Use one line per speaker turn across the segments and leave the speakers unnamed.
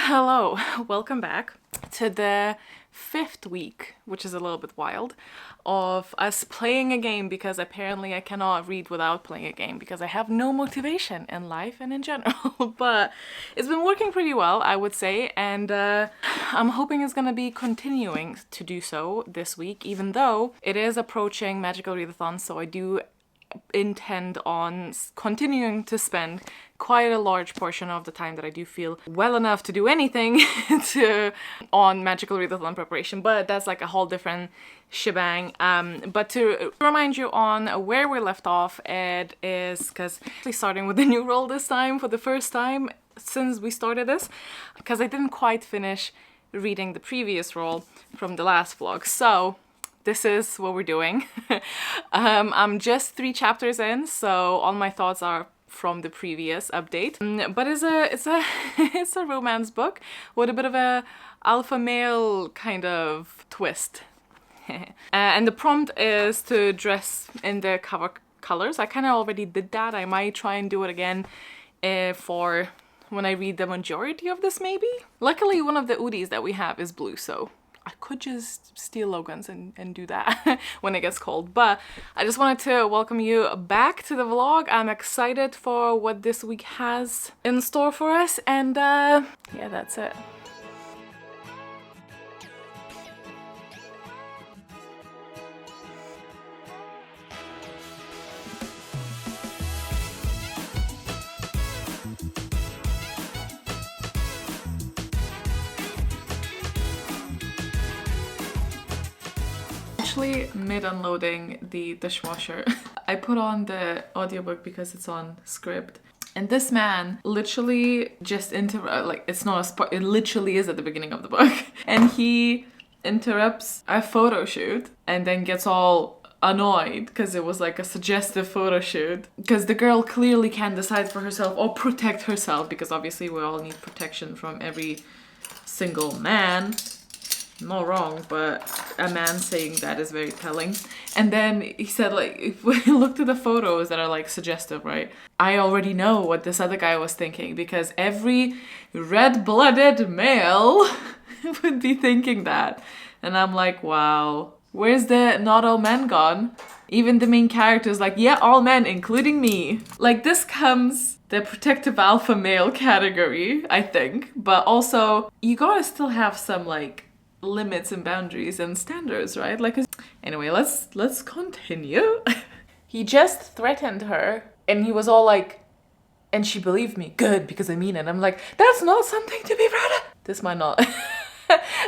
Hello, welcome back to the 5th week, which is a little bit wild, of us playing a game, because apparently I cannot read without playing a game because I have no motivation in life and in general. But it's been working pretty well, I would say, and I'm hoping it's gonna be continuing to do so this week, even though it is approaching Magical Readathon, so I do intend on continuing to spend quite a large portion of the time that I do feel well enough to do anything on Magical Readathon preparation, but that's like a whole different shebang. But to remind you on where we left off, it is because actually starting with the new roll this time for the first time since we started this, because I didn't quite finish reading the previous roll from the last vlog. So this is what we're doing. I'm just 3 chapters in, so all my thoughts are from the previous update. But it's a romance book with a bit of a alpha male kind of twist. And the prompt is to dress in the cover colors. I kind of already did that. I might try and do it again for when I read the majority of this, maybe. Luckily, one of the Udis that we have is blue, so I could just steal Logan's and do that when it gets cold. But I just wanted to welcome you back to the vlog. I'm excited for what this week has in store for us, and yeah, that's it. Mid-unloading the dishwasher, I put on the audiobook because it's on script, and this man literally just it literally is at the beginning of the book, and he interrupts a photo shoot and then gets all annoyed because it was like a suggestive photo shoot, because the girl clearly can't decide for herself or protect herself, because obviously we all need protection from every single man. Not wrong, but a man saying that is very telling. And then he said, like, if we look to the photos that are like suggestive, right? I already know what this other guy was thinking, because every red-blooded male would be thinking that. And I'm like, wow, where's the not all men gone? Even the main character is like, yeah, all men, including me. Like, this comes the protective alpha male category, I think. But also, you gotta still have some, like, limits and boundaries and standards, right? Like, anyway, let's continue. He just threatened her, and he was all like, and she believed me. Good, because I mean it. I'm like, that's not something to be proud of. This might not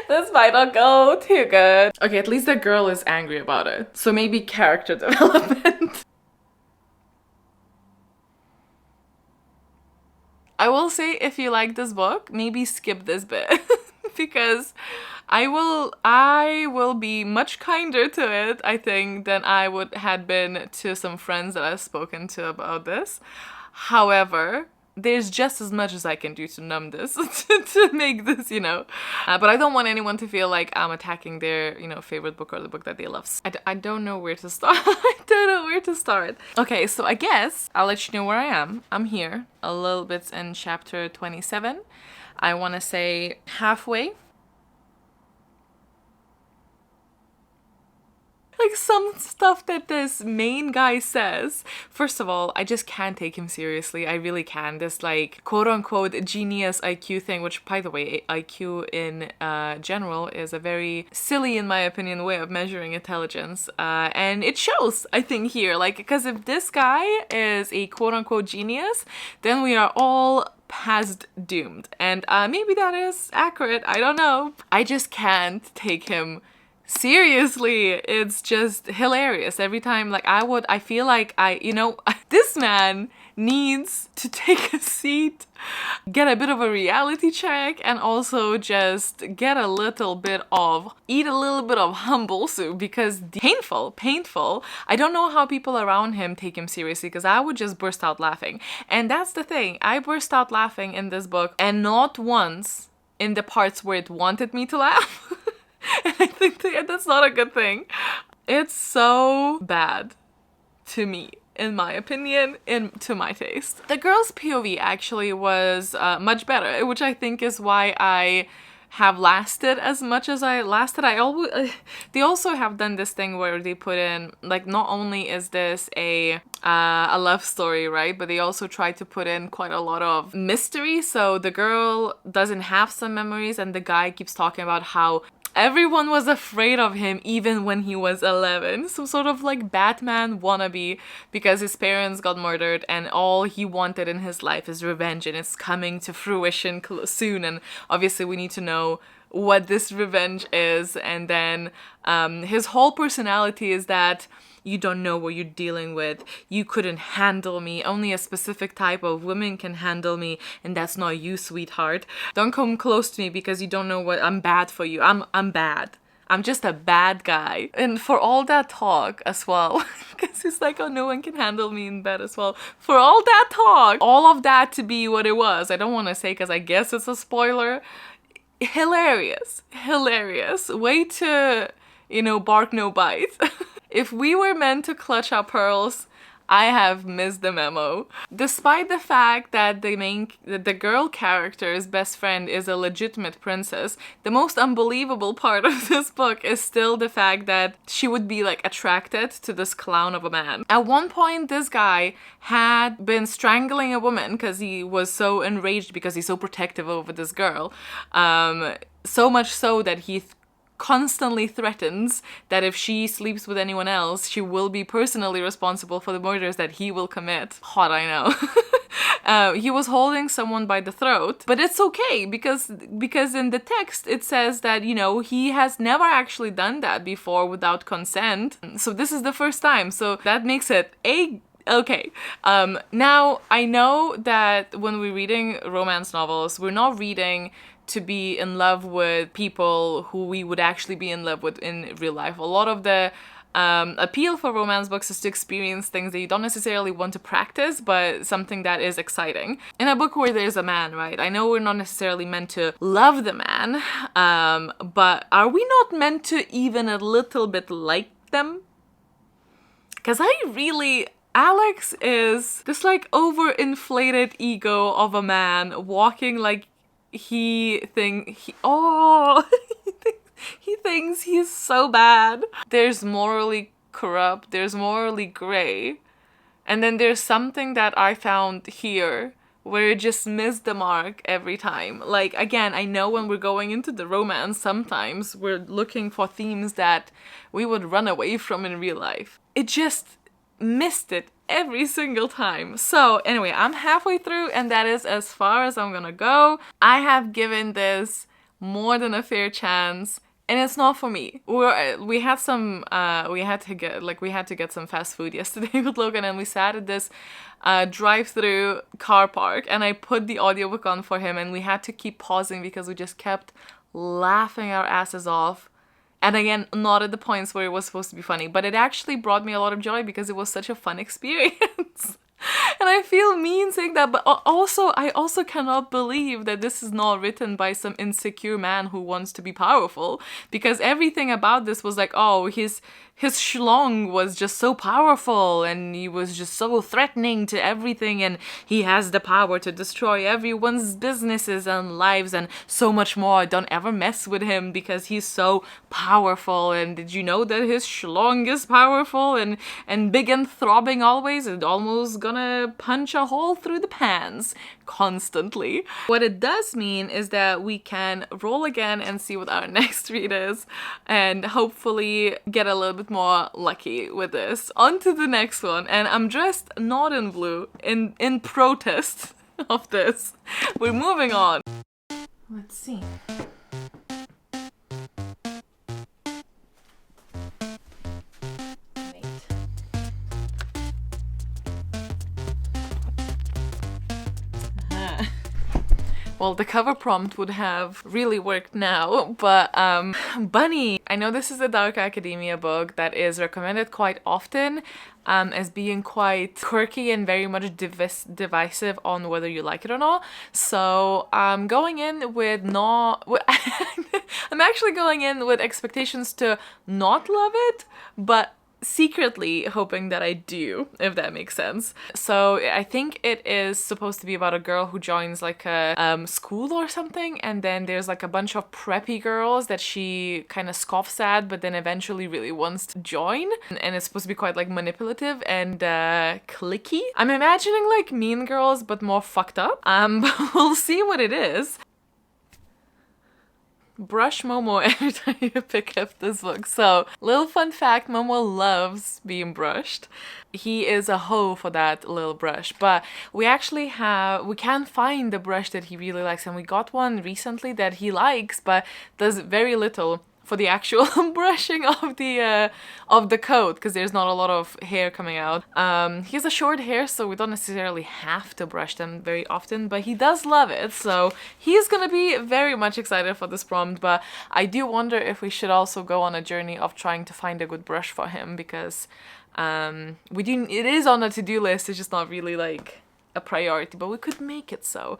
this might not go too good. Okay, at least the girl is angry about it, so maybe character development. I will say, if you like this book, maybe skip this bit because I will be much kinder to it, I think, than I would had been to some friends that I've spoken to about this. However, there's just as much as I can do to numb this, to make this, but I don't want anyone to feel like I'm attacking their, favorite book or the book that they love. I don't know where to start. I don't know where to start. Okay, so I guess I'll let you know where I am. I'm here, a little bit in chapter 27. I want to say halfway. Like, some stuff that this main guy says, first of all, I just can't take him seriously. I really can. This, like, quote-unquote genius IQ thing, which, by the way, IQ in general is a very silly, in my opinion, way of measuring intelligence. And it shows, I think, here. Like, because if this guy is a quote-unquote genius, then we are all past doomed. And maybe that is accurate. I don't know. I just can't take him seriously. It's just hilarious every time. Like, I feel like this man needs to take a seat, get a bit of a reality check, and also just eat a little bit of humble soup, because painful. I don't know how people around him take him seriously, because I would just burst out laughing. And that's the thing. I burst out laughing in this book, and not once in the parts where it wanted me to laugh. And I think that's not a good thing. It's so bad to me in my opinion, to my taste. The girl's POV actually was much better, which I think is why I have lasted as much as I lasted. They also have done this thing where they put in, like, not only is this a love story, right, but they also try to put in quite a lot of mystery. So the girl doesn't have some memories, and the guy keeps talking about how everyone was afraid of him even when he was 11. So sort of like Batman wannabe, because his parents got murdered and all he wanted in his life is revenge, and it's coming to fruition soon, and obviously we need to know what this revenge is. And then his whole personality is that you don't know what you're dealing with. You couldn't handle me. Only a specific type of woman can handle me, and that's not you, sweetheart. Don't come close to me because you don't know what I'm bad for you. I'm bad. I'm just a bad guy. And for all that talk as well, because he's like, oh, no one can handle me in bed as well. For all that talk, all of that to be what it was. I don't want to say because I guess it's a spoiler. Hilarious. Hilarious. Way to, you know, bark no bite. If we were meant to clutch our pearls, I have missed the memo. Despite the fact that the girl character's best friend is a legitimate princess, the most unbelievable part of this book is still the fact that she would be like attracted to this clown of a man. At one point, this guy had been strangling a woman because he was so enraged because he's so protective over this girl. So much so that he constantly threatens that if she sleeps with anyone else, she will be personally responsible for the murders that he will commit. Hot, I know. He was holding someone by the throat, but it's okay because in the text it says that, you know, he has never actually done that before without consent. So this is the first time. So that makes it okay. Now, I know that when we're reading romance novels, we're not reading to be in love with people who we would actually be in love with in real life. A lot of the appeal for romance books is to experience things that you don't necessarily want to practice, but something that is exciting. In a book where there's a man, right? I know we're not necessarily meant to love the man, but are we not meant to even a little bit like them? Because Alex is this like overinflated ego of a man walking like he thinks he's so bad. There's morally corrupt, there's morally gray, and then there's something that I found here where it just missed the mark every time. Like, again, I know when we're going into the romance, sometimes we're looking for themes that we would run away from in real life. It just missed it every single time. So anyway, I'm halfway through and that is as far as I'm gonna go. I have given this more than a fair chance, and it's not for me. We had to get some fast food yesterday with Logan, and we sat at this drive-through car park, and I put the audiobook on for him, and we had to keep pausing because we just kept laughing our asses off. And again, not at the points where it was supposed to be funny, but it actually brought me a lot of joy because it was such a fun experience. And I feel mean saying that, but I also cannot believe that this is not written by some insecure man who wants to be powerful, because everything about this was like, oh, his schlong was just so powerful and he was just so threatening to everything, and he has the power to destroy everyone's businesses and lives and so much more. Don't ever mess with him because he's so powerful. And did you know that his schlong is powerful and big and throbbing always, and almost gonna punch a hole through the pants constantly. What it does mean is that we can roll again and see what our next read is, and hopefully get a little bit more lucky with this. On to the next one, and I'm dressed not in blue, in protest of this. We're moving on. Let's see. Well, the cover prompt would have really worked now, but Bunny! I know this is a dark academia book that is recommended quite often as being quite quirky and very much divisive on whether you like it or not. So I'm going in with I'm actually going in with expectations to not love it, but secretly hoping that I do, if that makes sense. So I think it is supposed to be about a girl who joins like a school or something, and then there's like a bunch of preppy girls that she kind of scoffs at, but then eventually really wants to join, and it's supposed to be quite like manipulative and cliquey. I'm imagining like Mean Girls but more fucked up. But we'll see what it is. Brush Momo every time you pick up this book. So, little fun fact, Momo loves being brushed. He is a hoe for that little brush, but we can't find the brush that he really likes, and we got one recently that he likes but does very little for the actual brushing of the coat, because there's not a lot of hair coming out. He has a short hair, so we don't necessarily have to brush them very often, but he does love it, so he's gonna be very much excited for this prompt. But I do wonder if we should also go on a journey of trying to find a good brush for him, because it is on a to-do list, it's just not really like a priority, but we could make it so.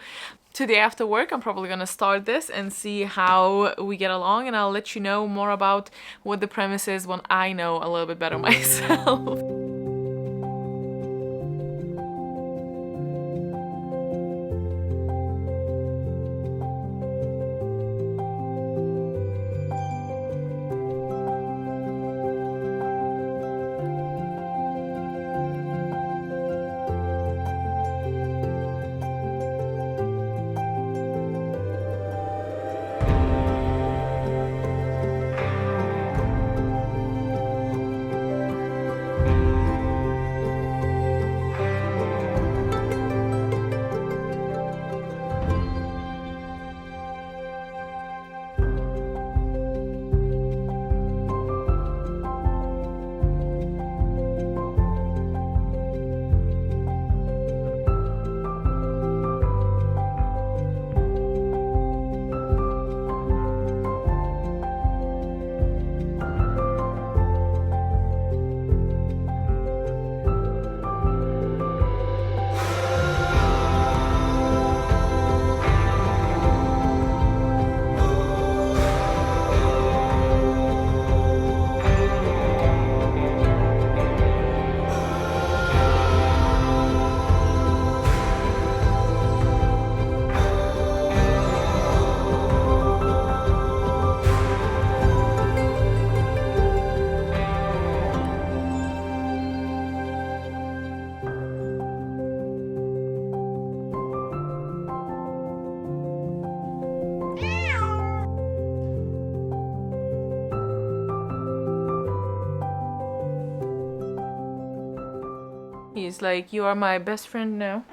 Today after work, I'm probably gonna start this and see how we get along, and I'll let you know more about what the premise is when I know a little bit better myself. He's like, you are my best friend now.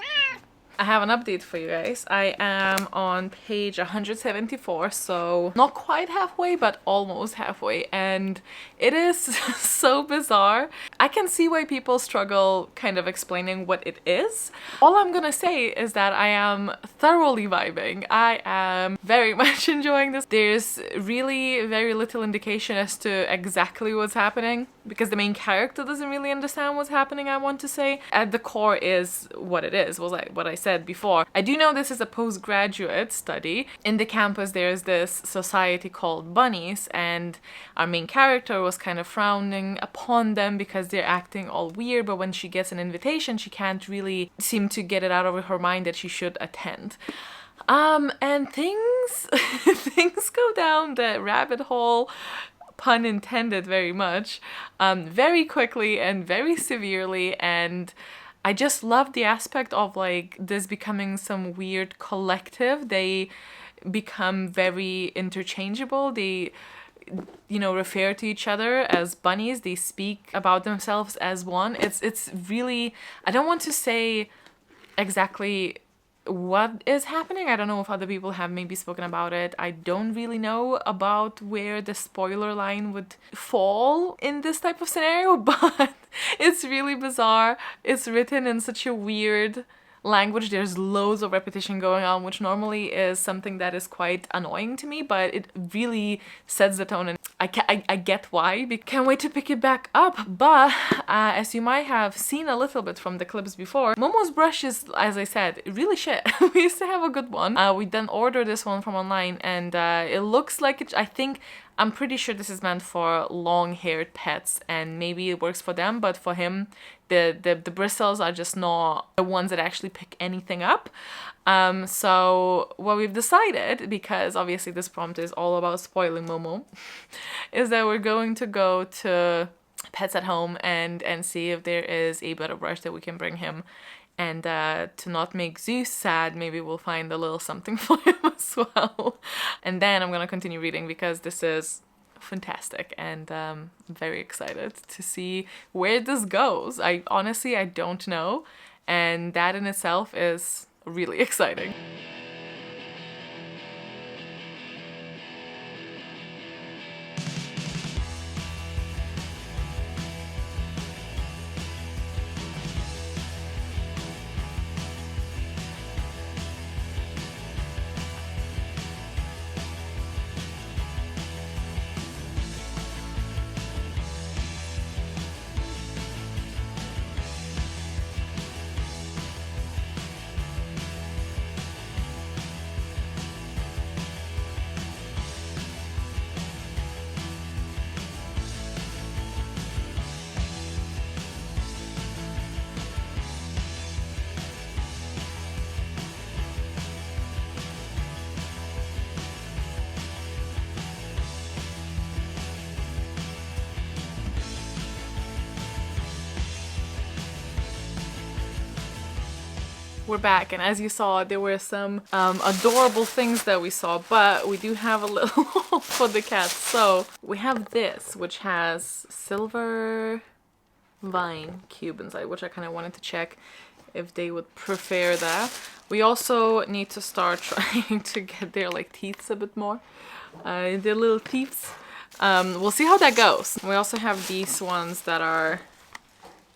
I have an update for you guys. I am on page 174, so not quite halfway, but almost halfway, and it is so bizarre. I can see why people struggle kind of explaining what it is. All I'm gonna say is that I am thoroughly vibing. I am very much enjoying this. There's really very little indication as to exactly what's happening, because the main character doesn't really understand what's happening, I want to say. At the core is what it is, what I said before. I do know this is a postgraduate study. In the campus there's this society called bunnies, and our main character was kind of frowning upon them because they're acting all weird, but when she gets an invitation she can't really seem to get it out of her mind that she should attend. And things things go down the rabbit hole, pun intended, very much, very quickly and very severely, and I just love the aspect of like this becoming some weird collective. They become very interchangeable. They, you know, refer to each other as bunnies. They speak about themselves as one. It's really, I don't want to say exactly what is happening. I don't know if other people have maybe spoken about it. I don't really know about where the spoiler line would fall in this type of scenario, but it's really bizarre. It's written in such a weird language. There's loads of repetition going on, which normally is something that is quite annoying to me, but it really sets the tone, and I get why. Can't wait to pick it back up. But as you might have seen a little bit from the clips before, Momo's brush is, as I said, really shit. We used to have a good one. We then ordered this one from online, and it looks like it, I think I'm pretty sure this is meant for long-haired pets, and maybe it works for them, but for him, the bristles are just not the ones that actually pick anything up. So what we've decided, because obviously this prompt is all about spoiling Momo, is that we're going to go to Pets at Home and see if there is a better brush that we can bring him. And to not make Zeus sad, maybe we'll find a little something for him as well. And then I'm gonna continue reading because this is fantastic, and I'm very excited to see where this goes. I honestly don't know, and that in itself is really exciting. We're back, and as you saw, there were some adorable things that we saw, but we do have a little for the cats. So we have this, which has silver vine cube inside, which I kind of wanted to check if they would prefer that. We also need to start trying to get their like teeth a bit more, their little teeth. We'll see how that goes. We also have these ones that are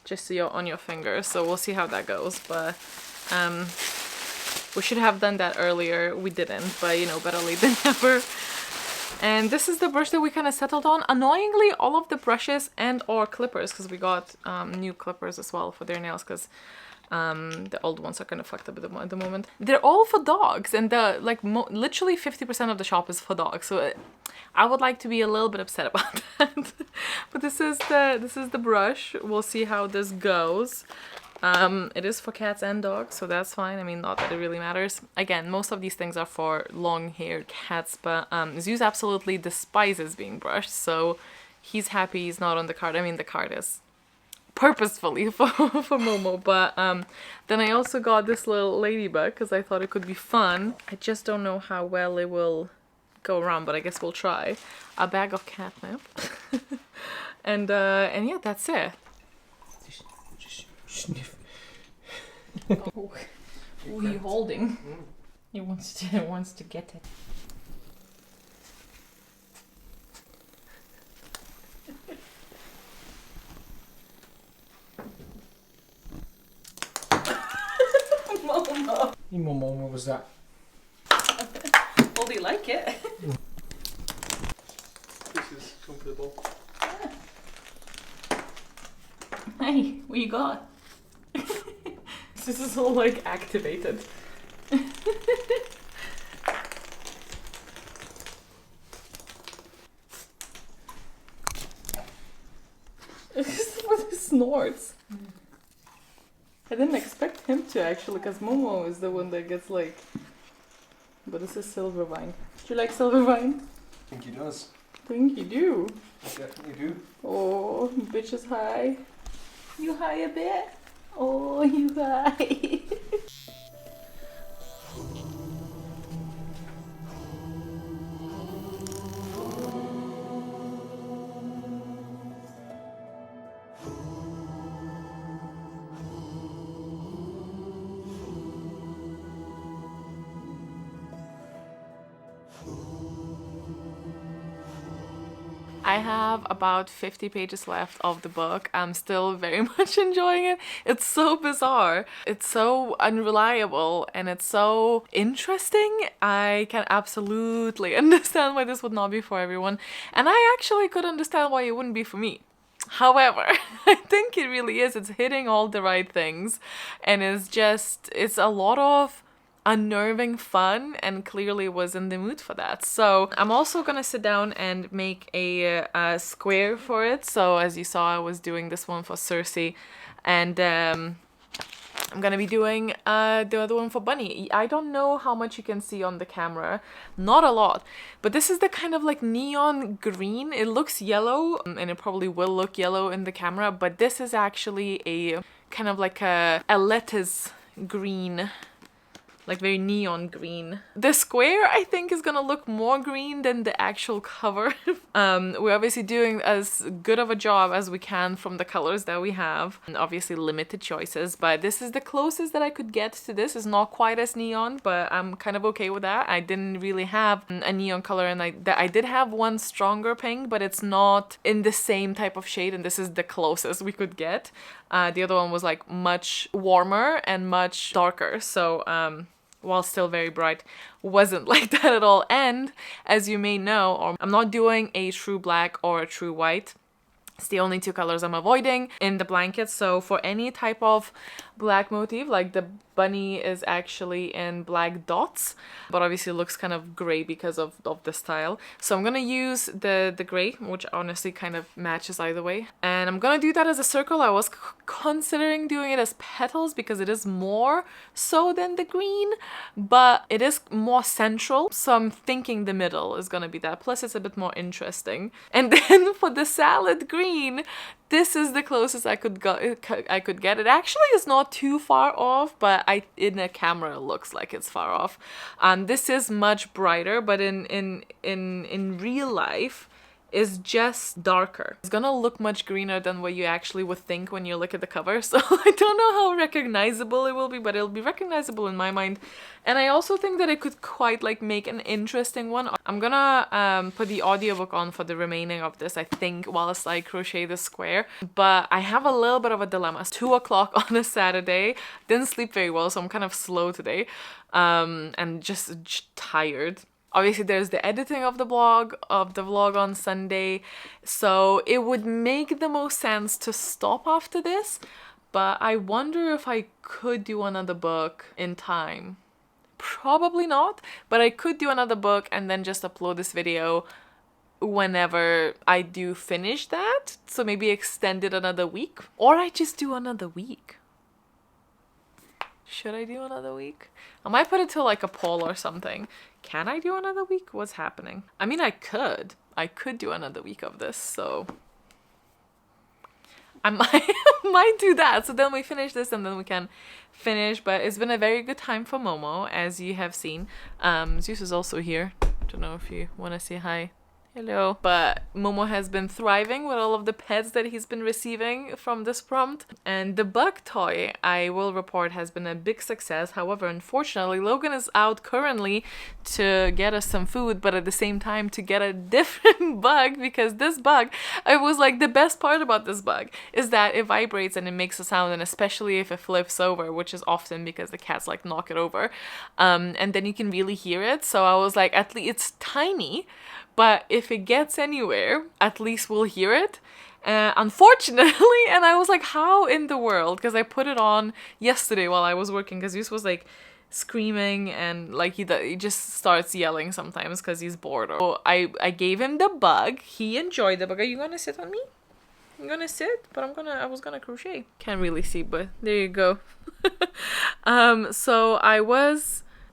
just on your fingers, so we'll see how that goes. But we should have done that earlier. We didn't, but you know, better late than never. And this is the brush that we kind of settled on. Annoyingly, all of the brushes and or clippers, because we got new clippers as well for their nails, because the old ones are kind of fucked up at the moment. They're all for dogs, and the like literally 50% of the shop is for dogs. So I would like to be a little bit upset about that. But this is the brush. We'll see how this goes. It is for cats and dogs, so that's fine. I mean, not that it really matters. Again, most of these things are for long-haired cats, but Zeus absolutely despises being brushed, so he's happy he's not on the card. I mean, the card is purposefully for Momo, but then I also got this little ladybug because I thought it could be fun. I just don't know how well it will go around, but I guess we'll try. A bag of catnip. and yeah, that's it.
Sniff.
Oh, who are you holding? He wants to get it.
Mama. Mama, what was that?
Well, do you like it?
This is comfortable.
Hey, what you got? This is all like activated. This is what he snorts. I didn't expect him to actually, because Momo is the one that gets like. But this is silver vine. Do you like silver vine?
I think he does.
I think you do.
I definitely do.
Oh, bitch is high. You high a bit? Oh, you high. I have about 50 pages left of the book. I'm still very much enjoying it. It's so bizarre. It's so unreliable and it's so interesting. I can absolutely understand why this would not be for everyone. And I actually could understand why it wouldn't be for me. However, I think it really is. It's hitting all the right things. And it's a lot of unnerving fun and clearly was in the mood for that. So I'm also gonna sit down and make a square for it. So as you saw, I was doing this one for Cersei, and I'm gonna be doing the other one for Bunny. I don't know how much you can see on the camera, not a lot, but this is the kind of like neon green. It looks yellow, and it probably will look yellow in the camera, but this is actually a kind of like a lettuce green, like very neon green. The square, I think, is gonna look more green than the actual cover. We're obviously doing as good of a job as we can from the colors that we have, and obviously limited choices, but this is the closest that I could get to this. It's not quite as neon, but I'm kind of okay with that. I didn't really have a neon color, and I did have one stronger pink, but it's not in the same type of shade, and this is the closest we could get. The other one was like much warmer and much darker, so while still very bright, wasn't like that at all. And as you may know, I'm not doing a true black or a true white. It's the only two colors I'm avoiding in the blanket. So for any type of black motif, like the bunny is actually in black dots, but obviously looks kind of gray because of the style. So I'm gonna use the gray, which honestly kind of matches either way. And I'm gonna do that as a circle. I was considering doing it as petals because it is more so than the green, but it is more central. So I'm thinking the middle is gonna be that. Plus it's a bit more interesting. And then for the salad green, this is the closest I could get. It actually is not too far off, but in a camera it looks like it's far off. This is much brighter, but in real life is just darker. It's gonna look much greener than what you actually would think when you look at the cover. So I don't know how recognizable it will be, but it'll be recognizable in my mind. And I also think that it could quite like make an interesting one. I'm gonna put the audiobook on for the remaining of this, I think, whilst I crochet the square. But I have a little bit of a dilemma. It's 2 o'clock on a Saturday. Didn't sleep very well, so I'm kind of slow today. And just tired. Obviously, there's the editing of the vlog on Sunday, so it would make the most sense to stop after this, but I wonder if I could do another book in time. Probably not, but I could do another book and then just upload this video whenever I do finish that, so maybe extend it another week, or I just do another week. Should I do another week? I might put it to like a poll or something. Can I do another week? What's happening? I mean, I could do another week of this, so I might do that. So then we finish this and then we can finish. But it's been a very good time for Momo, as you have seen. Zeus is also here. Don't know if you want to say hi. Hello. But Momo has been thriving with all of the pets that he's been receiving from this prompt. And the bug toy, I will report, has been a big success. However, unfortunately, Logan is out currently to get us some food, but at the same time to get a different bug, because this bug, it was like the best part about this bug is that it vibrates and it makes a sound, and especially if it flips over, which is often because the cats like knock it over, and then you can really hear it. So I was like, at least it's tiny, but if it gets anywhere, at least we'll hear it. Unfortunately, and I was like, how in the world? Because I put it on yesterday while I was working, because Zeus was like screaming and like he just starts yelling sometimes because he's bored. So I gave him the bug. He enjoyed the bug. Are you gonna sit on me? I'm gonna sit, but I was gonna crochet. Can't really see, but there you go. So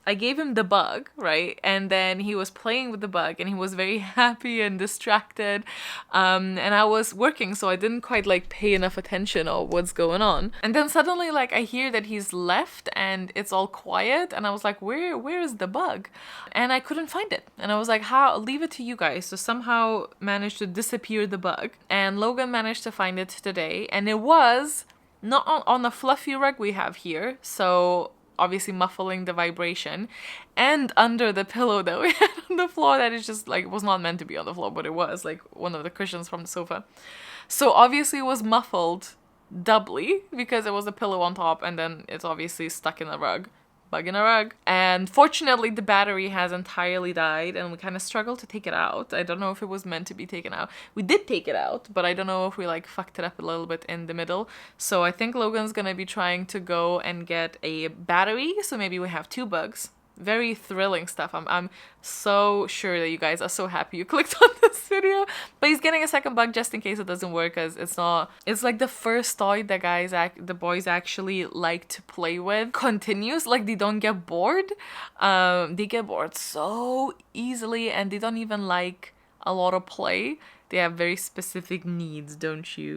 I gave him the bug, right? And then he was playing with the bug and he was very happy and distracted. And I was working, so I didn't quite like pay enough attention on what's going on. And then suddenly like I hear that he's left and it's all quiet. And I was like, where is the bug? And I couldn't find it. And I was like, leave it to you guys. So somehow managed to disappear the bug. And Logan managed to find it today. And it was not on the fluffy rug we have here. So obviously muffling the vibration, and under the pillow that we had on the floor that is just like, was not meant to be on the floor, but it was like one of the cushions from the sofa. So obviously it was muffled doubly because there was a pillow on top, and then it's obviously stuck in a rug. Bug in a rug. And fortunately, the battery has entirely died and we kind of struggled to take it out. I don't know if it was meant to be taken out. We did take it out, but I don't know if we like fucked it up a little bit in the middle. So I think Logan's gonna be trying to go and get a battery. So maybe we have 2 bugs. Very thrilling stuff. I'm so sure that you guys are so happy you clicked on this video. But he's getting a second bug just in case it doesn't work, because it's like the first toy that the boys actually like to play with continuous. Like, they don't get bored. They get bored so easily, and they don't even like a lot of play. They have very specific needs, don't you?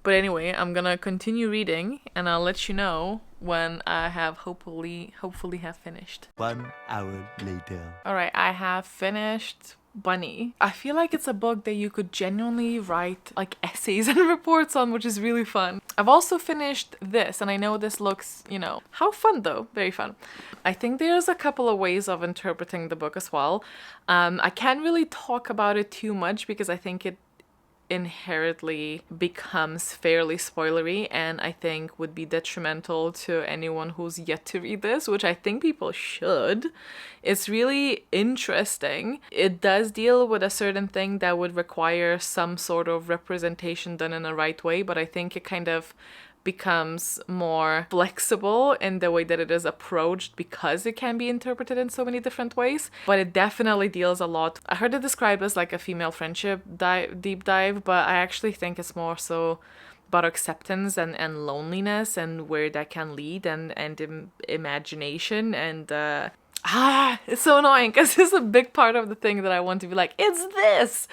But anyway, I'm gonna continue reading and I'll let you know when I have hopefully have finished.
1 hour later.
Alright, I have finished Bunny. I feel like it's a book that you could genuinely write like essays and reports on, which is really fun. I've also finished this, and I know this looks, you know, how fun though, very fun. I think there's a couple of ways of interpreting the book as well. I can't really talk about it too much because I think it inherently becomes fairly spoilery, and I think would be detrimental to anyone who's yet to read this, which I think people should. It's really interesting. It does deal with a certain thing that would require some sort of representation done in the right way, but I think it kind of becomes more flexible in the way that it is approached because it can be interpreted in so many different ways. But it definitely deals a lot. I heard it described as like a female friendship deep dive, but I actually think it's more so about acceptance and loneliness and where that can lead, and imagination, and it's so annoying because it's a big part of the thing that I want to be like, it's this.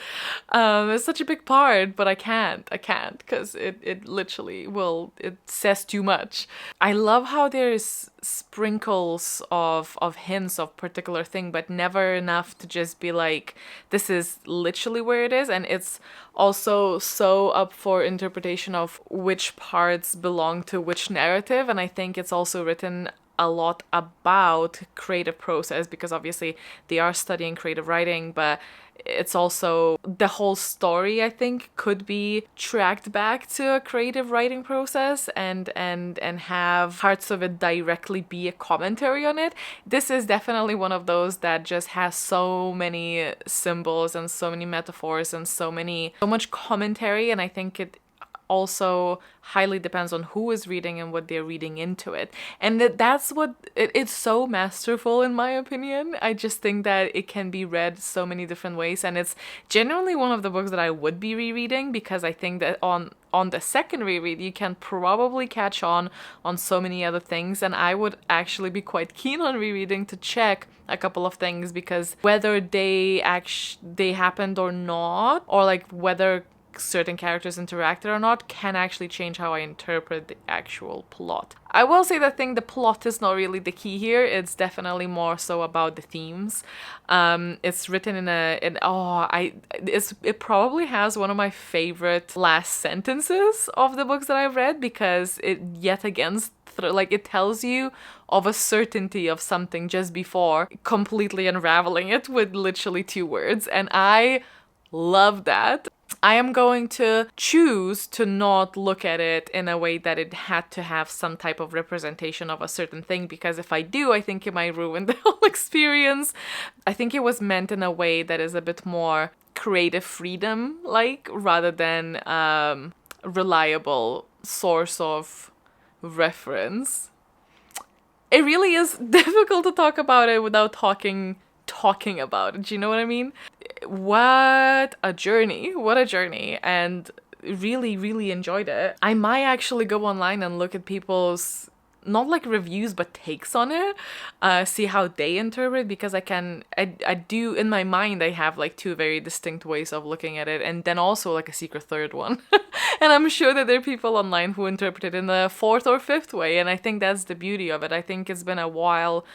It's such a big part, but I can't because it literally it says too much. I love how there's sprinkles of hints of particular thing, but never enough to just be like, this is literally where it is. And it's also so up for interpretation of which parts belong to which narrative. And I think it's also written a lot about creative process, because obviously they are studying creative writing, but it's also the whole story, I think, could be tracked back to a creative writing process and have parts of it directly be a commentary on it. This is definitely one of those that just has so many symbols and so many metaphors and so much commentary, and I think it also highly depends on who is reading and what they're reading into it. And that's what it's so masterful, in my opinion. I just think that it can be read so many different ways, and it's generally one of the books that I would be rereading, because I think that on the second reread you can probably catch on so many other things, and I would actually be quite keen on rereading to check a couple of things, because whether they happened or not, or like whether certain characters interacted or not, can actually change how I interpret the actual plot. I will say that the plot is not really the key here. It's definitely more so about the themes. It's written it probably has one of my favorite last sentences of the books that I've read, because it yet again it tells you of a certainty of something just before completely unraveling it with literally 2 words, and I love that. I am going to choose to not look at it in a way that it had to have some type of representation of a certain thing, because if I do, I think it might ruin the whole experience. I think it was meant in a way that is a bit more creative freedom, rather than reliable source of reference. It really is difficult to talk about it without talking about it. Do you know what I mean? What a journey, and really enjoyed it. I might actually go online and look at people's, not like reviews, but takes on it, see how they interpret, because I do, in my mind, I have like 2 very distinct ways of looking at it, and then also like a secret third one. And I'm sure that there are people online who interpret it in the 4th or 5th way, and I think that's the beauty of it. I think it's been a while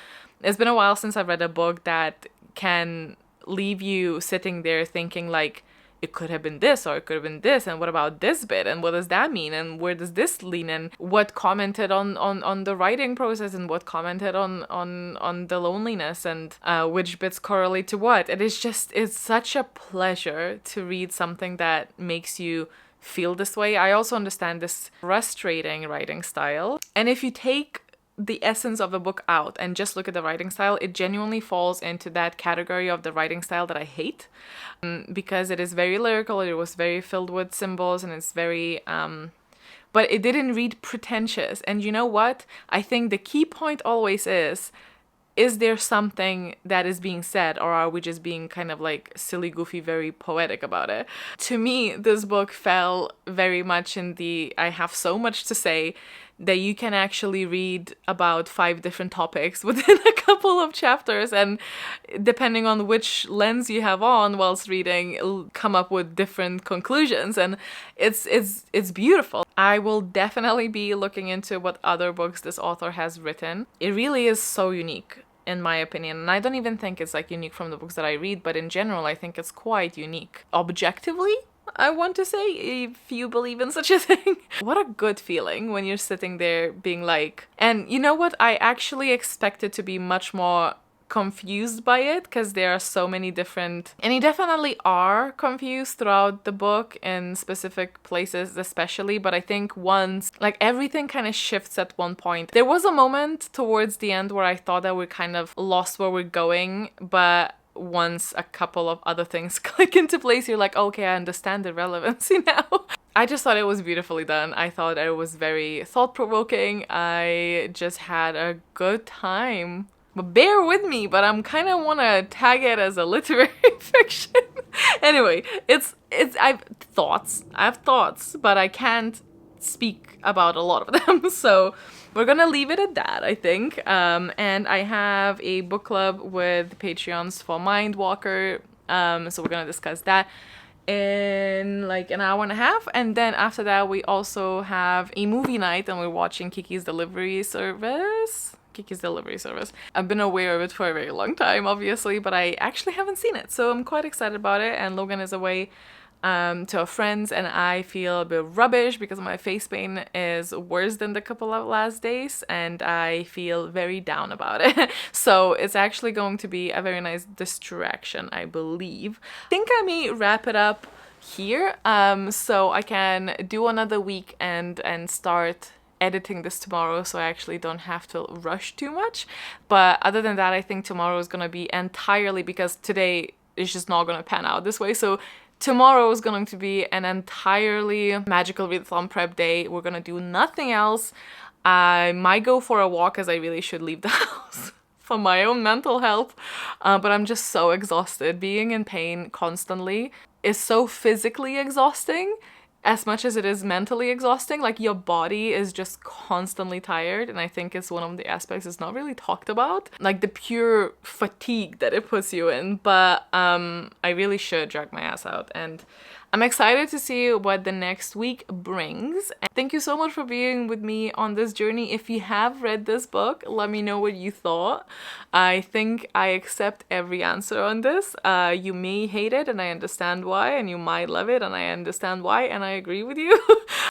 since I've read a book that can leave you sitting there thinking like, it could have been this, or it could have been this, and what about this bit, and what does that mean, and where does this lean, and what commented on the writing process, and what commented on the loneliness, and which bits correlate to what. It's such a pleasure to read something that makes you feel this way. I also understand this frustrating writing style, and if you take the essence of a book out and just look at the writing style, it genuinely falls into that category of the writing style that I hate, because it is very lyrical, it was very filled with symbols, and it's very but it didn't read pretentious. And you know what? I think the key point always is there something that is being said, or are we just being kind of like silly, goofy, very poetic about it? To me, this book fell very much in the I have so much to say that you can actually read about 5 different topics within a couple of chapters, and depending on which lens you have on whilst reading, it'll come up with different conclusions, and it's beautiful. I will definitely be looking into what other books this author has written. It really is so unique, in my opinion, and I don't even think it's like unique from the books that I read, but in general I think it's quite unique. Objectively, I want to say, if you believe in such a thing. What a good feeling when you're sitting there being like, and you know what, I actually expected to be much more confused by it, because there are so many different, and you definitely are confused throughout the book in specific places especially, but I think once, like, everything kind of shifts at one point. There was a moment towards the end where I thought that we're kind of lost where we're going, but once a couple of other things click into place, you're like, okay, I understand the relevancy now. I just thought it was beautifully done. I thought it was very thought-provoking. I just had a good time. But bear with me, but I'm kind of want to tag it as a literary fiction. Anyway, I have thoughts, but I can't speak about a lot of them, so we're gonna leave it at that, I think. And I have a book club with Patreons for Mindwalker, so we're gonna discuss that in like an hour and a half, and then after that we also have a movie night, and we're watching Kiki's Delivery Service. I've been aware of it for a very long time, obviously, but I actually haven't seen it, so I'm quite excited about it. And Logan is away to our friends, and I feel a bit rubbish because my face pain is worse than the couple of last days, and I feel very down about it. So it's actually going to be a very nice distraction, I believe. I think I may wrap it up here, so I can do another week and start editing this tomorrow, so I actually don't have to rush too much. But other than that, I think tomorrow is gonna be entirely, because today is just not gonna pan out this way, so tomorrow is going to be an entirely magical readathon prep day. We're gonna do nothing else. I might go for a walk, as I really should leave the house for my own mental health, but I'm just so exhausted. Being in pain constantly is so physically exhausting as much as it is mentally exhausting. Like, your body is just constantly tired, and I think it's one of the aspects that's not really talked about, like the pure fatigue that it puts you in. But I really should drag my ass out, and I'm excited to see what the next week brings. And thank you so much for being with me on this journey. If you have read this book, let me know what you thought. I think I accept every answer on this. You may hate it, and I understand why, and you might love it, and I understand why, and I agree with you.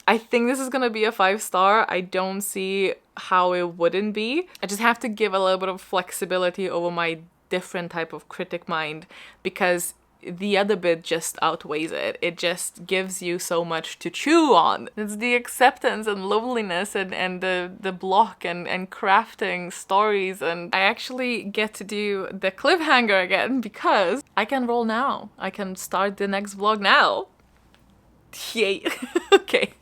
I think this is gonna be a 5-star. I don't see how it wouldn't be. I just have to give a little bit of flexibility over my different type of critic mind, because the other bit just outweighs it. It just gives you so much to chew on. It's the acceptance and loneliness and the block and crafting stories, and I actually get to do the cliffhanger again because I can roll now. I can start the next vlog now. Yay. Okay.